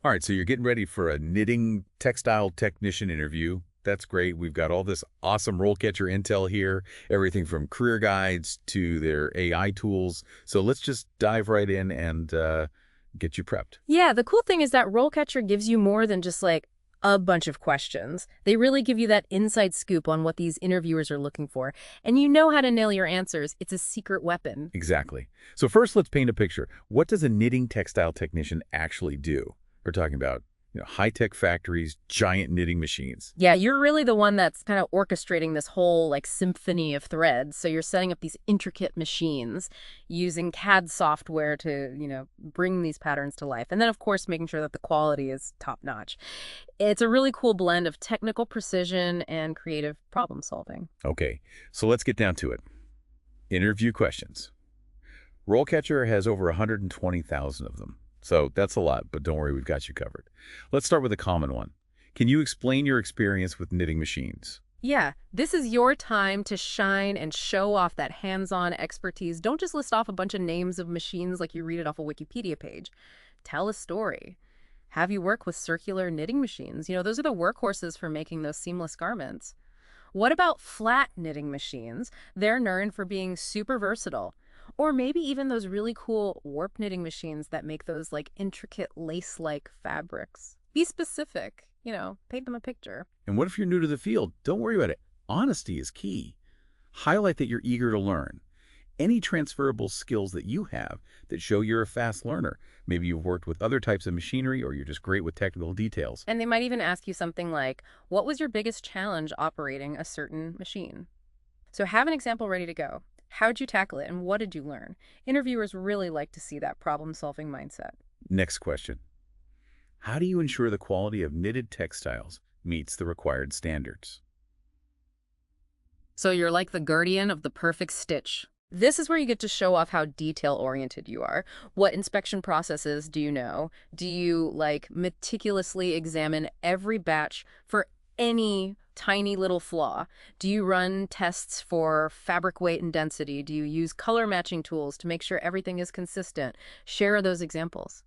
All right, so you're getting ready for a knitting textile technician interview. That's great. We've got all this awesome RoleCatcher intel here, everything from career guides to their AI tools. So let's just dive right in and get you prepped. Yeah, the cool thing is that RoleCatcher gives you more than just like a bunch of questions. They really give you that inside scoop on what these interviewers are looking for. And you know how to nail your answers. It's a secret weapon. Exactly. So first, let's paint a picture. What does a knitting textile technician actually do? We're talking about, high-tech factories, giant knitting machines. Yeah, you're really the one that's kind of orchestrating this whole like symphony of threads. So you're setting up these intricate machines using CAD software to, bring these patterns to life. And then, of course, making sure that the quality is top notch. It's a really cool blend of technical precision and creative problem solving. Okay, so let's get down to it. Interview questions. RoleCatcher has over 120,000 of them. So that's a lot, but don't worry, we've got you covered. Let's start with a common one. Can you explain your experience with knitting machines? Yeah, this is your time to shine and show off that hands-on expertise. Don't just list off a bunch of names of machines like you read it off a Wikipedia page. Tell a story. Have you work with circular knitting machines? Those are the workhorses for making those seamless garments. What about flat knitting machines? They're known for being super versatile. Or maybe even those really cool warp knitting machines that make those like intricate lace-like fabrics. Be specific, paint them a picture. And what if you're new to the field? Don't worry about it. Honesty is key. Highlight that you're eager to learn. Any transferable skills that you have that show you're a fast learner. Maybe you've worked with other types of machinery or you're just great with technical details. And they might even ask you something like, what was your biggest challenge operating a certain machine? So have an example ready to go. How'd you tackle it and what did you learn? Interviewers really like to see that problem-solving mindset. Next question. How do you ensure the quality of knitted textiles meets the required standards? So you're like the guardian of the perfect stitch. This is where you get to show off how detail-oriented you are. What inspection processes do you know? Do you, meticulously examine every batch for any tiny little flaw? Do you run tests for fabric weight and density? Do you use color matching tools to make sure everything is consistent? Share those examples.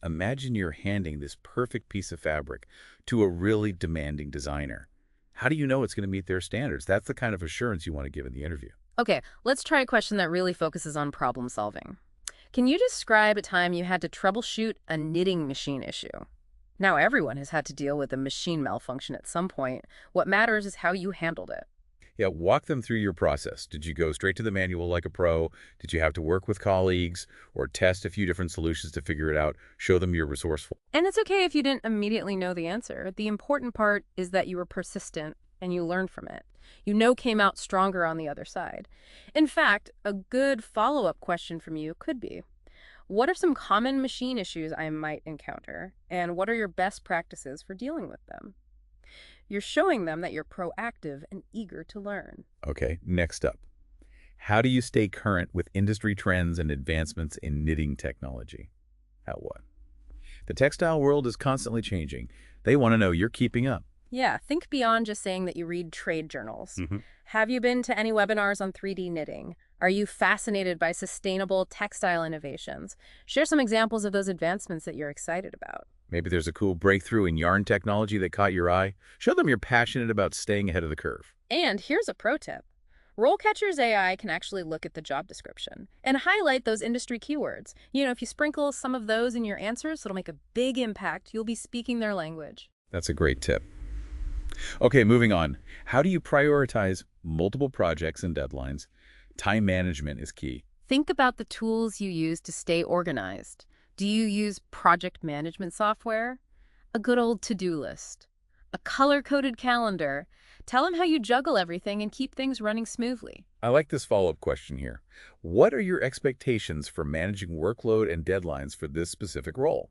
Imagine you're handing this perfect piece of fabric to a really demanding designer. How do you know it's going to meet their standards? That's the kind of assurance you want to give in the interview. Okay, let's try a question that really focuses on problem solving. Can you describe a time you had to troubleshoot a knitting machine issue? Now everyone has had to deal with a machine malfunction at some point. What matters is how you handled it. Yeah, walk them through your process. Did you go straight to the manual like a pro? Did you have to work with colleagues or test a few different solutions to figure it out? Show them you're resourceful. And it's okay if you didn't immediately know the answer. The important part is that you were persistent and you learned from it. Came out stronger on the other side. In fact, a good follow-up question from you could be, what are some common machine issues I might encounter, and what are your best practices for dealing with them? You're showing them that you're proactive and eager to learn. Okay, next up. How do you stay current with industry trends and advancements in knitting technology? How what? The textile world is constantly changing. They want to know you're keeping up. Yeah, think beyond just saying that you read trade journals. Mhm. Have you been to any webinars on 3D knitting? Are you fascinated by sustainable textile innovations? Share some examples of those advancements that you're excited about. Maybe there's a cool breakthrough in yarn technology that caught your eye. Show them you're passionate about staying ahead of the curve. And here's a pro tip. RoleCatcher's AI can actually look at the job description and highlight those industry keywords. If you sprinkle some of those in your answers, it'll make a big impact. You'll be speaking their language. That's a great tip. Okay, moving on. How do you prioritize multiple projects and deadlines? Time management is key. Think about the tools you use to stay organized. Do you use project management software? A good old to-do list? A color-coded calendar? Tell them how you juggle everything and keep things running smoothly. I like this follow-up question here. What are your expectations for managing workload and deadlines for this specific role?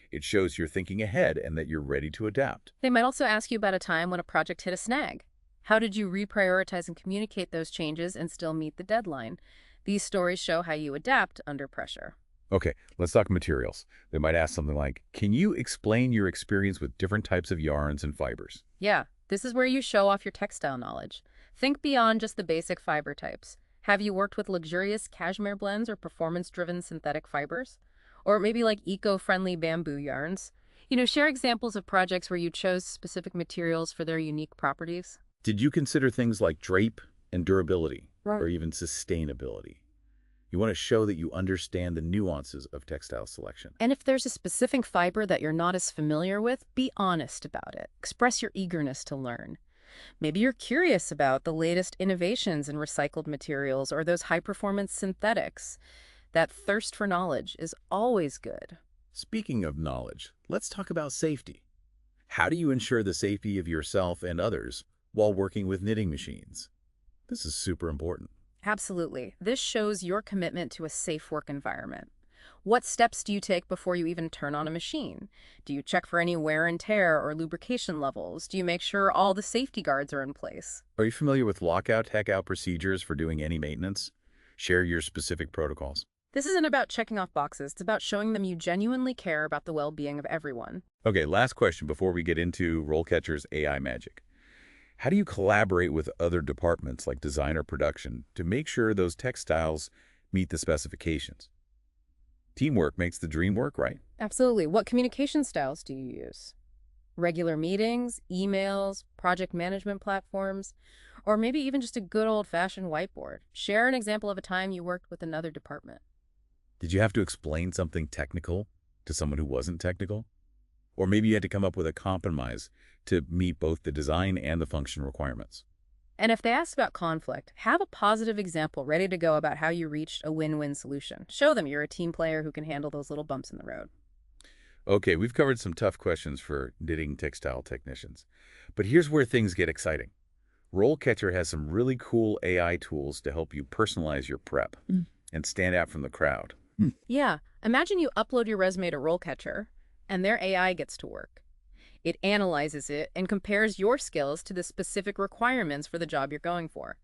It shows you're thinking ahead and that you're ready to adapt. They might also ask you about a time when a project hit a snag. How did you reprioritize and communicate those changes and still meet the deadline? These stories show how you adapt under pressure. Okay, let's talk materials. They might ask something like, can you explain your experience with different types of yarns and fibers? Yeah, this is where you show off your textile knowledge. Think beyond just the basic fiber types. Have you worked with luxurious cashmere blends or performance-driven synthetic fibers? Or maybe like eco-friendly bamboo yarns? Share examples of projects where you chose specific materials for their unique properties. Did you consider things like drape and durability, Right. or even sustainability? You want to show that you understand the nuances of textile selection. And if there's a specific fiber that you're not as familiar with, be honest about it. Express your eagerness to learn. Maybe you're curious about the latest innovations in recycled materials or those high-performance synthetics. That thirst for knowledge is always good. Speaking of knowledge, let's talk about safety. How do you ensure the safety of yourself and others while working with knitting machines? This is super important. Absolutely. This shows your commitment to a safe work environment. What steps do you take before you even turn on a machine? Do you check for any wear and tear or lubrication levels? Do you make sure all the safety guards are in place? Are you familiar with lockout, tech-out procedures for doing any maintenance? Share your specific protocols. This isn't about checking off boxes. It's about showing them you genuinely care about the well-being of everyone. Okay, last question before we get into RoleCatcher's AI magic. How do you collaborate with other departments like design or production to make sure those textiles meet the specifications? Teamwork makes the dream work, right? Absolutely. What communication styles do you use? Regular meetings, emails, project management platforms, or maybe even just a good old-fashioned whiteboard. Share an example of a time you worked with another department. Did you have to explain something technical to someone who wasn't technical? Or maybe you had to come up with a compromise to meet both the design and the function requirements. And if they ask about conflict, have a positive example ready to go about how you reached a win-win solution. Show them you're a team player who can handle those little bumps in the road. Okay, we've covered some tough questions for knitting textile technicians. But here's where things get exciting. RoleCatcher has some really cool AI tools to help you personalize your prep and stand out from the crowd. Yeah, imagine you upload your resume to RoleCatcher, and their AI gets to work. It analyzes it and compares your skills to the specific requirements for the job you're going for.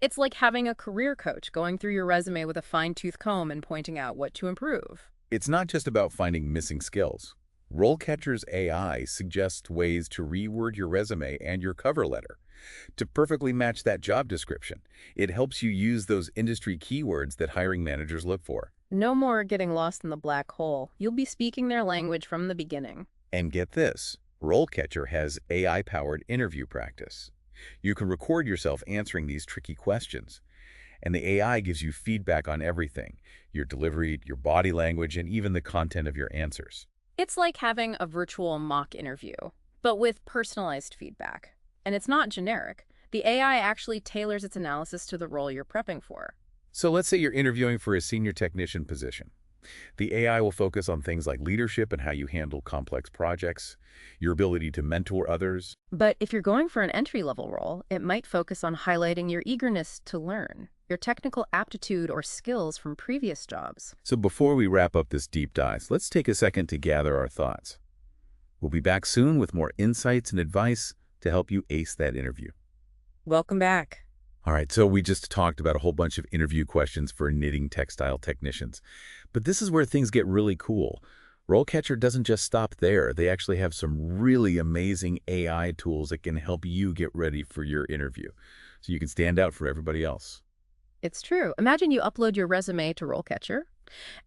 It's like having a career coach going through your resume with a fine-tooth comb and pointing out what to improve. It's not just about finding missing skills. RoleCatcher's AI suggests ways to reword your resume and your cover letter to perfectly match that job description. It helps you use those industry keywords that hiring managers look for. No more getting lost in the black hole. You'll be speaking their language from the beginning. And get this, RoleCatcher has AI-powered interview practice. You can record yourself answering these tricky questions, and the AI gives you feedback on everything, your delivery, your body language, and even the content of your answers. It's like having a virtual mock interview, but with personalized feedback. And it's not generic. The AI actually tailors its analysis to the role you're prepping for. So let's say you're interviewing for a senior technician position. The AI will focus on things like leadership and how you handle complex projects, your ability to mentor others. But if you're going for an entry-level role, it might focus on highlighting your eagerness to learn, your technical aptitude or skills from previous jobs. So before we wrap up this deep dive, let's take a second to gather our thoughts. We'll be back soon with more insights and advice to help you ace that interview. Welcome back. All right, so we just talked about a whole bunch of interview questions for knitting textile technicians. But this is where things get really cool. RoleCatcher doesn't just stop there. They actually have some really amazing AI tools that can help you get ready for your interview, so you can stand out for everybody else. It's true. Imagine you upload your resume to RoleCatcher,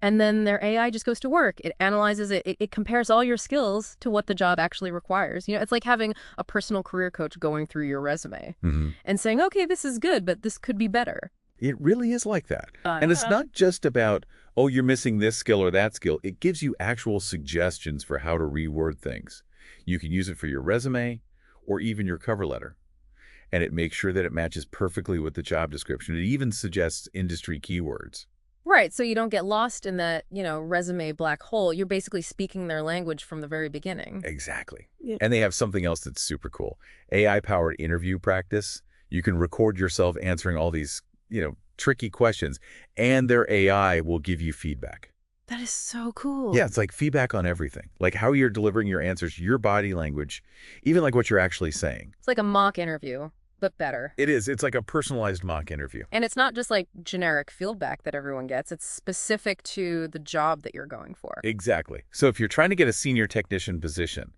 and then their AI just goes to work. It analyzes it. It compares all your skills to what the job actually requires. It's like having a personal career coach going through your resume and saying, okay, this is good, but this could be better. It really is like that. And it's not just about, oh, you're missing this skill or that skill. It gives you actual suggestions for how to reword things. You can use it for your resume or even your cover letter. And it makes sure that it matches perfectly with the job description. It even suggests industry keywords. Right, so you don't get lost in that, resume black hole. You're basically speaking their language from the very beginning. Exactly. Yeah. And they have something else that's super cool. AI-powered interview practice. You can record yourself answering all these, tricky questions, and their AI will give you feedback. That is so cool. Yeah, it's like feedback on everything. Like how you're delivering your answers, your body language, even like what you're actually saying. It's like a mock interview, but better. It is. It's like a personalized mock interview. And it's not just like generic feedback that everyone gets. It's specific to the job that you're going for. Exactly. So if you're trying to get a senior technician position,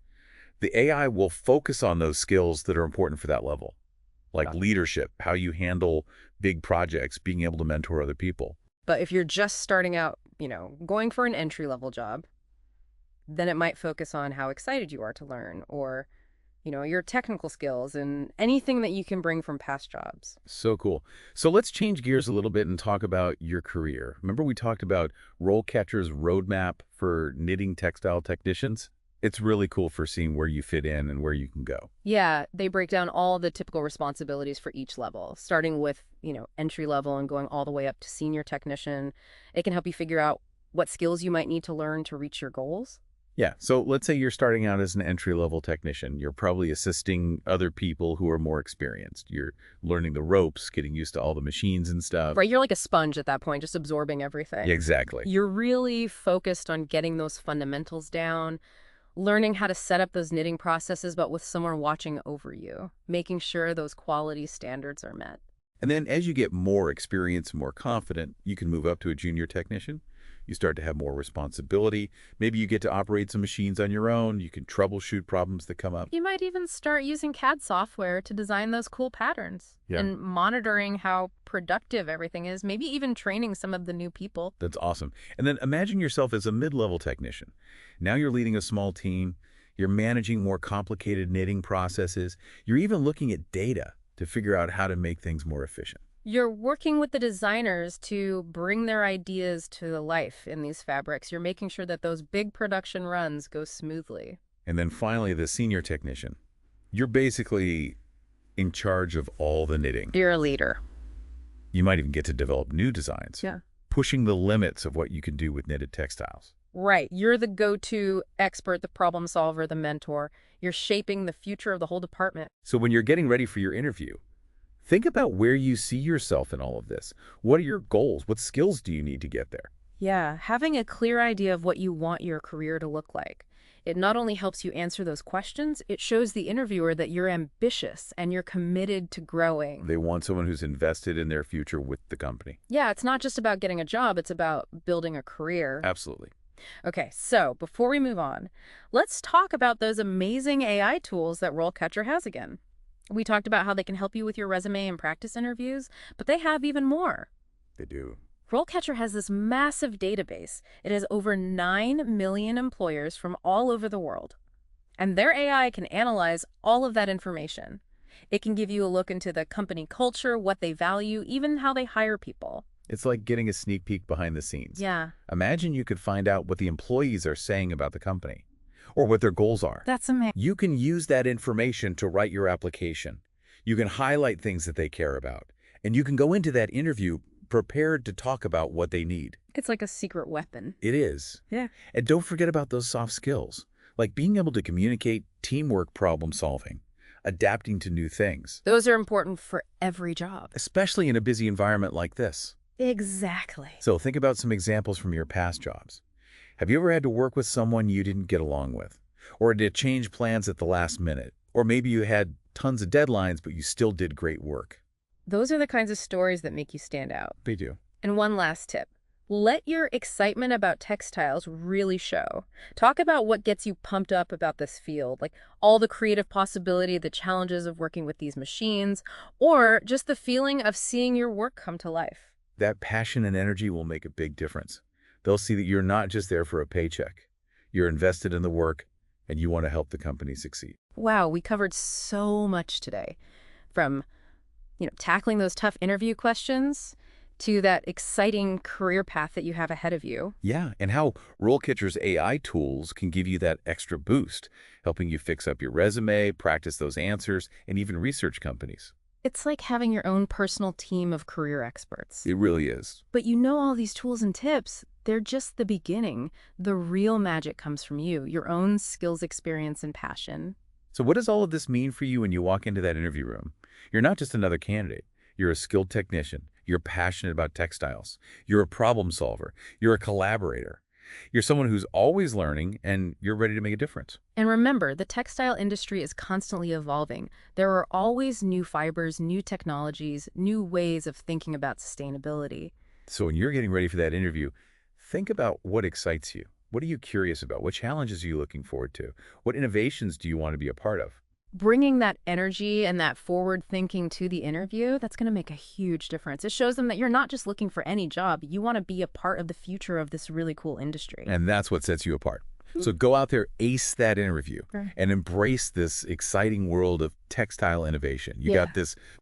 the AI will focus on those skills that are important for that level, like leadership, how you handle big projects, being able to mentor other people. But if you're just starting out, going for an entry-level job, Then it might focus on how excited you are to learn, or your technical skills and anything that you can bring from past jobs. So cool. So let's change gears a little bit and talk about your career. Remember we talked about RoleCatcher's roadmap for knitting textile technicians? It's really cool for seeing where you fit in and where you can go. Yeah, they break down all the typical responsibilities for each level, starting with, entry level and going all the way up to senior technician. It can help you figure out what skills you might need to learn to reach your goals. Yeah, so let's say you're starting out as an entry-level technician. You're probably assisting other people who are more experienced. You're learning the ropes, getting used to all the machines and stuff. Right, you're like a sponge at that point, just absorbing everything. Yeah, exactly. You're really focused on getting those fundamentals down, learning how to set up those knitting processes, but with someone watching over you, making sure those quality standards are met. And then as you get more experience and more confident, you can move up to a junior technician. You start to have more responsibility. Maybe you get to operate some machines on your own. You can troubleshoot problems that come up. You might even start using CAD software to design those cool patterns and monitoring how productive everything is, maybe even training some of the new people. That's awesome. And then imagine yourself as a mid-level technician. Now you're leading a small team. You're managing more complicated knitting processes. You're even looking at data to figure out how to make things more efficient. You're working with the designers to bring their ideas to life in these fabrics. You're making sure that those big production runs go smoothly. And then finally, the senior technician. You're basically in charge of all the knitting. You're a leader. You might even get to develop new designs. Yeah. Pushing the limits of what you can do with knitted textiles. Right. You're the go-to expert, the problem solver, the mentor. You're shaping the future of the whole department. So when you're getting ready for your interview, think about where you see yourself in all of this. What are your goals? What skills do you need to get there? Yeah, having a clear idea of what you want your career to look like. It not only helps you answer those questions, it shows the interviewer that you're ambitious and you're committed to growing. They want someone who's invested in their future with the company. Yeah, it's not just about getting a job, it's about building a career. Absolutely. Okay, so before we move on, let's talk about those amazing AI tools that RoleCatcher has again. We talked about how they can help you with your resume and practice interviews, but they have even more. They do. RoleCatcher has this massive database. It has over 9 million employers from all over the world. And their AI can analyze all of that information. It can give you a look into the company culture, what they value, even how they hire people. It's like getting a sneak peek behind the scenes. Yeah. Imagine you could find out what the employees are saying about the company or what their goals are. That's amazing. You can use that information to write your application. You can highlight things that they care about. And you can go into that interview prepared to talk about what they need. It's like a secret weapon. It is. Yeah. And don't forget about those soft skills, like being able to communicate, teamwork, problem solving, adapting to new things. Those are important for every job. Especially in a busy environment like this. Exactly. So think about some examples from your past jobs. Have you ever had to work with someone you didn't get along with? Or to change plans at the last minute? Or maybe you had tons of deadlines, but you still did great work. Those are the kinds of stories that make you stand out. They do. And one last tip. Let your excitement about textiles really show. Talk about what gets you pumped up about this field, like all the creative possibility, the challenges of working with these machines, or just the feeling of seeing your work come to life. That passion and energy will make a big difference. They'll see that you're not just there for a paycheck. You're invested in the work, and you want to help the company succeed. Wow, we covered so much today. From, tackling those tough interview questions to that exciting career path that you have ahead of you. Yeah, and how RoleCatcher's AI tools can give you that extra boost, helping you fix up your resume, practice those answers, and even research companies. It's like having your own personal team of career experts. It really is. But all these tools and tips, they're just the beginning. The real magic comes from you, your own skills, experience, and passion. So what does all of this mean for you when you walk into that interview room? You're not just another candidate. You're a skilled technician. You're passionate about textiles. You're a problem solver. You're a collaborator. You're someone who's always learning, and you're ready to make a difference. And remember, the textile industry is constantly evolving. There are always new fibers, new technologies, new ways of thinking about sustainability. So when you're getting ready for that interview, think about what excites you. What are you curious about? What challenges are you looking forward to? What innovations do you want to be a part of? Bringing that energy and that forward thinking to the interview, that's going to make a huge difference. It shows them that you're not just looking for any job. You want to be a part of the future of this really cool industry. And that's what sets you apart. So go out there, ace that interview, Right. and embrace this exciting world of textile innovation. You got this